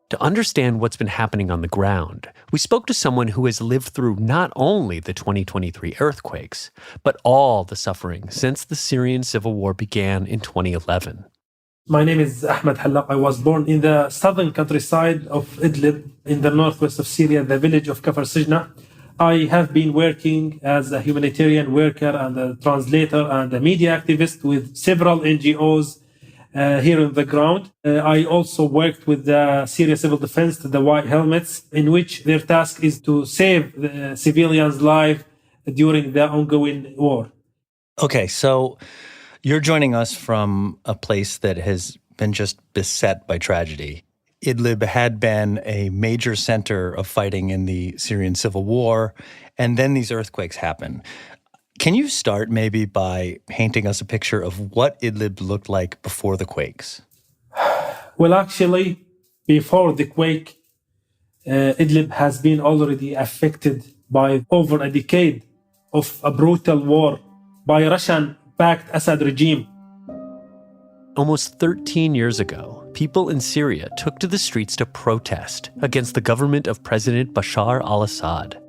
To understand what's been happening on the ground, we spoke to someone who has lived through not only the 2023 earthquakes, but all the suffering since the Syrian civil war began in 2011. My name is Ahmed Hallaq. I was born in the southern countryside of Idlib, in the northwest of Syria, the village of Kafr Sijna. I have been working as a humanitarian worker and a translator and a media activist with several NGOs here on the ground. I also worked with the Syria Civil Defense, the White Helmets, in which their task is to save the civilians' lives during the ongoing war. Okay, so you're joining us from a place that has been just beset by tragedy. Idlib had been a major center of fighting in the Syrian civil war, and then these earthquakes happen. Can you start maybe by painting us a picture of what Idlib looked like before the quakes? Well, actually, before the quake, Idlib has been already affected by over a decade of a brutal war by Russian-backed Assad regime. Almost 13 years ago, people in Syria took to the streets to protest against the government of President Bashar al-Assad.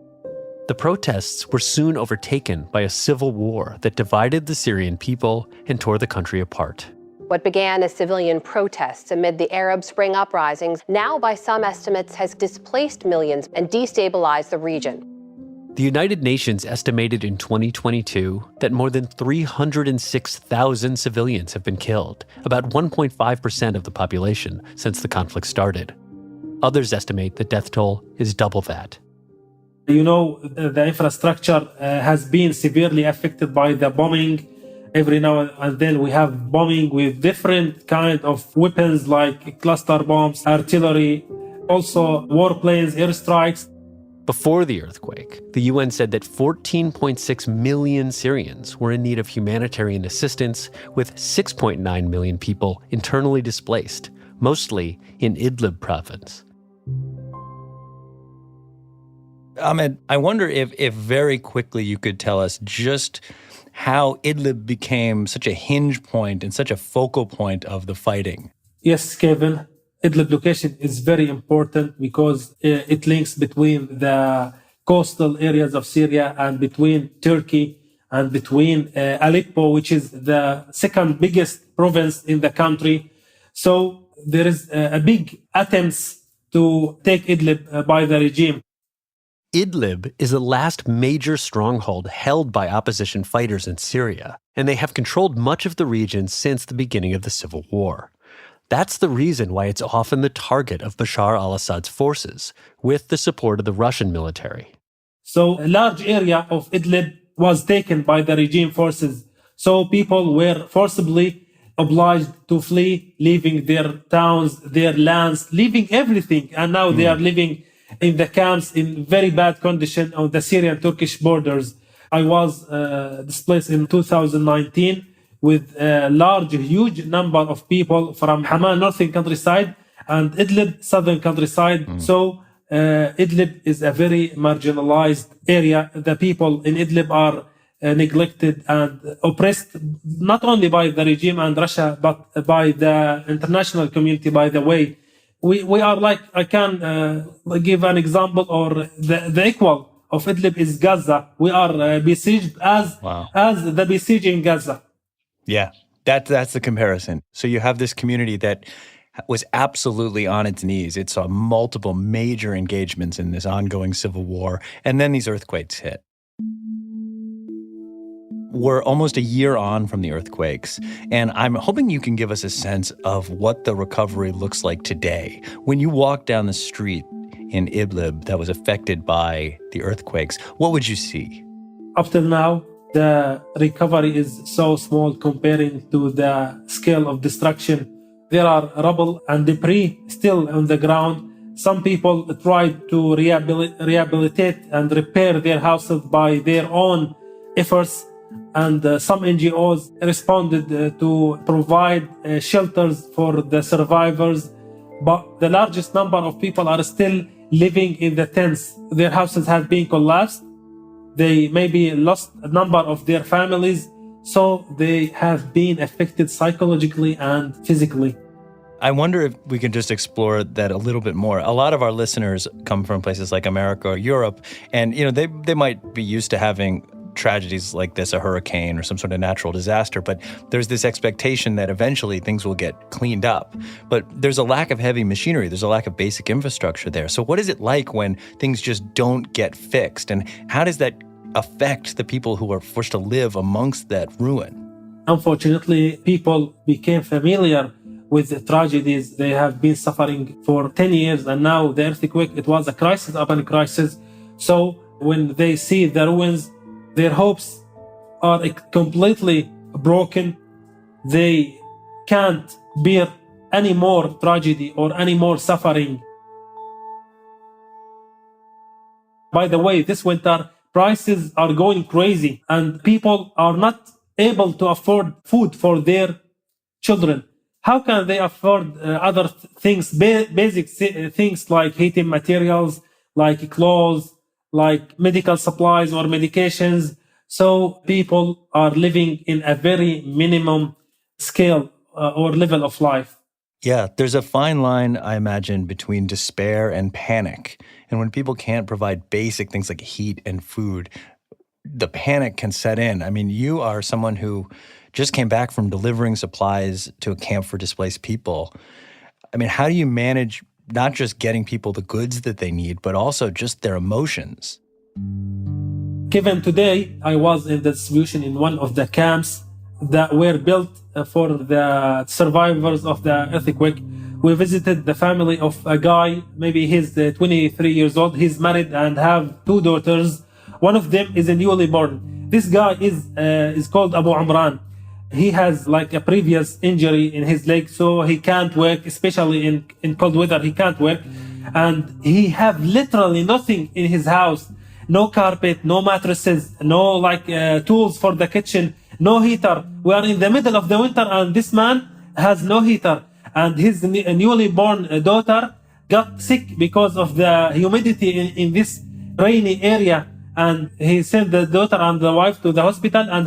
The protests were soon overtaken by a civil war that divided the Syrian people and tore the country apart. What began as civilian protests amid the Arab Spring uprisings now, by some estimates, has displaced millions and destabilized the region. The United Nations estimated in 2022 that more than 306,000 civilians have been killed, about 1.5% of the population, since the conflict started. Others estimate the death toll is double that. You know, the infrastructure has been severely affected by the bombing. Every now and then we have bombing with different kind of weapons like cluster bombs, artillery, also warplanes, airstrikes. Before the earthquake, the UN said that 14.6 million Syrians were in need of humanitarian assistance, with 6.9 million people internally displaced, mostly in Idlib province. Ahmed, I wonder if very quickly you could tell us just how Idlib became such a hinge point and such a focal point of the fighting. Yes, Kevin. Idlib location is very important because it links between the coastal areas of Syria and between Turkey and between Aleppo, which is the second biggest province in the country. So there is a big attempts to take Idlib by the regime. Idlib is the last major stronghold held by opposition fighters in Syria, and they have controlled much of the region since the beginning of the civil war. That's the reason why it's often the target of Bashar al-Assad's forces, with the support of the Russian military. So a large area of Idlib was taken by the regime forces. So people were forcibly obliged to flee, leaving their towns, their lands, leaving everything. And now they are living in the camps in very bad condition on the Syrian-Turkish borders. I was displaced in 2019 with a huge number of people from Hama, northern countryside, and Idlib, southern countryside. So Idlib is a very marginalized area. The people in Idlib are neglected and oppressed, not only by the regime and Russia, but by the international community, by the way. We are like, I can give an example, or the equal of Idlib is Gaza. We are besieged as the besieging Gaza. Yeah, that's the comparison. So you have this community that was absolutely on its knees. It saw multiple major engagements in this ongoing civil war, and then these earthquakes hit. We're almost a year on from the earthquakes, and I'm hoping you can give us a sense of what the recovery looks like today. When you walk down the street in Idlib that was affected by the earthquakes, what would you see? Up till now, the recovery is so small comparing to the scale of destruction. There are rubble and debris still on the ground. Some people tried to rehabilitate and repair their houses by their own efforts. And some NGOs responded to provide shelters for the survivors. But the largest number of people are still living in the tents. Their houses have been collapsed. They maybe lost a number of their families. So they have been affected psychologically and physically. I wonder if we can just explore that a little bit more. A lot of our listeners come from places like America or Europe, and they might be used to having tragedies like this, a hurricane or some sort of natural disaster, but there's this expectation that eventually things will get cleaned up. But there's a lack of heavy machinery, there's a lack of basic infrastructure there. So what is it like when things just don't get fixed, and how does that affect the people who are forced to live amongst that ruin? Unfortunately, people became familiar with the tragedies they have been suffering for 10 years, and now the earthquake, it was a crisis upon a crisis. So when they see the ruins, their hopes are completely broken. They can't bear any more tragedy or any more suffering. By the way, this winter, prices are going crazy and people are not able to afford food for their children. How can they afford other things, basic things like heating materials, like clothes, like medical supplies or medications? So people are living in a very minimum scale or level of life. Yeah, there's a fine line, I imagine, between despair and panic. And when people can't provide basic things like heat and food, the panic can set in. I mean, you are someone who just came back from delivering supplies to a camp for displaced people. I mean, how do you manage not just getting people the goods that they need, but also just their emotions? Given today, I was in the distribution in one of the camps that were built for the survivors of the earthquake. We visited the family of a guy, maybe he's 23 years old. He's married and have 2 daughters. One of them is a newly born. This guy is called Abu Amran. He has like a previous injury in his leg, so he can't work, especially in cold weather, he can't work. And he have literally nothing in his house. No carpet, no mattresses, no like tools for the kitchen, no heater. We are in the middle of the winter and this man has no heater. And his newly born daughter got sick because of the humidity in this rainy area. And he sent the daughter and the wife to the hospital, and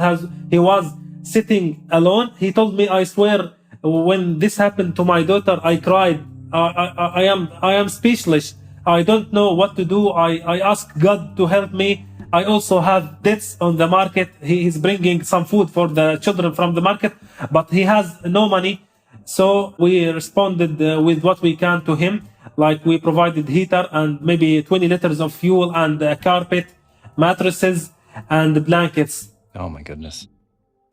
he was sitting alone. He told me, I swear, when this happened to my daughter, I cried. I am speechless. I don't know what to do. I ask God to help me. I also have debts on the market. He is bringing some food for the children from the market, but he has no money. So we responded with what we can to him. Like we provided heater and maybe 20 liters of fuel and carpet, mattresses and blankets. Oh my goodness.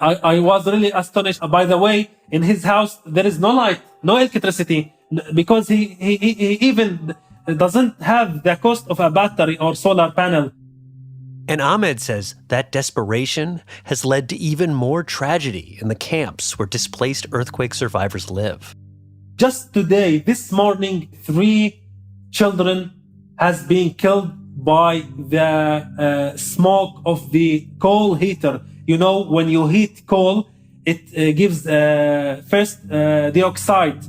I was really astonished. By the way, in his house, there is no light, no electricity, because he even doesn't have the cost of a battery or solar panel. And Ahmed says that desperation has led to even more tragedy in the camps where displaced earthquake survivors live. Just today, this morning, 3 children has been killed by the smoke of the coal heater. You know, when you heat coal, it gives first dioxide.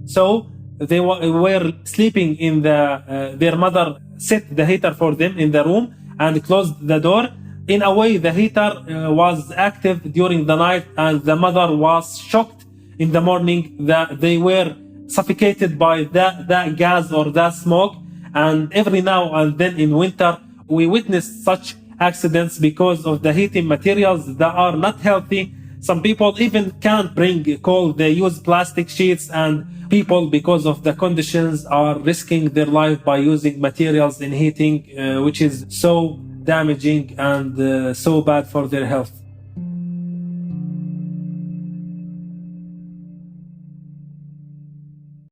So they were sleeping in their mother set the heater for them in the room and closed the door. In a way, the heater was active during the night, and the mother was shocked in the morning that they were suffocated by that gas or that smoke. And every now and then in winter, we witness such accidents because of the heating materials that are not healthy. Some people even can't bring coal. They use plastic sheets, and people, because of the conditions, are risking their life by using materials in heating, which is so damaging and so bad for their health.